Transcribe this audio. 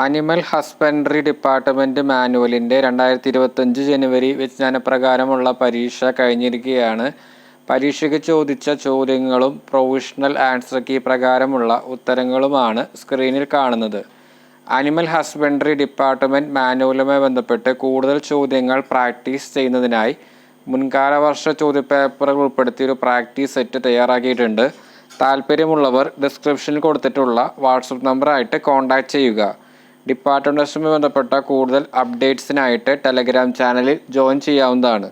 Animal husbandry department മാനുവലിൻ്റെ 2025 ജനുവരി വിജ്ഞാനപ്രകാരമുള്ള പരീക്ഷ കഴിഞ്ഞിരിക്കുകയാണ്. പരീക്ഷയ്ക്ക് ചോദിച്ച ചോദ്യങ്ങളും പ്രൊവിഷണൽ ആൻസർ കീ പ്രകാരമുള്ള ഉത്തരങ്ങളുമാണ് സ്ക്രീനിൽ കാണുന്നത്. അനിമൽ ഹസ്ബൻഡറി ഡിപ്പാർട്ട്മെൻറ്റ് മാനുവലുമായി ബന്ധപ്പെട്ട് കൂടുതൽ ചോദ്യങ്ങൾ പ്രാക്ടീസ് ചെയ്യുന്നതിനായി മുൻകാല വർഷ ചോദ്യപേപ്പറുകൾ ഉൾപ്പെടുത്തിയ ഒരു പ്രാക്ടീസ് സെറ്റ് തയ്യാറാക്കിയിട്ടുണ്ട്. താല്പര്യമുള്ളവർ ഡിസ്ക്രിപ്ഷനിൽ കൊടുത്തിട്ടുള്ള വാട്സപ്പ് നമ്പറായിട്ട് കോൺടാക്റ്റ് ചെയ്യുക. ഡിപ്പാർട്ട്മെൻറ്റുമായി ബന്ധപ്പെട്ട കൂടുതൽ അപ്ഡേറ്റ്സിനായിട്ട് ടെലഗ്രാം ചാനലിൽ ജോയിൻ ചെയ്യാവുന്നതാണ്.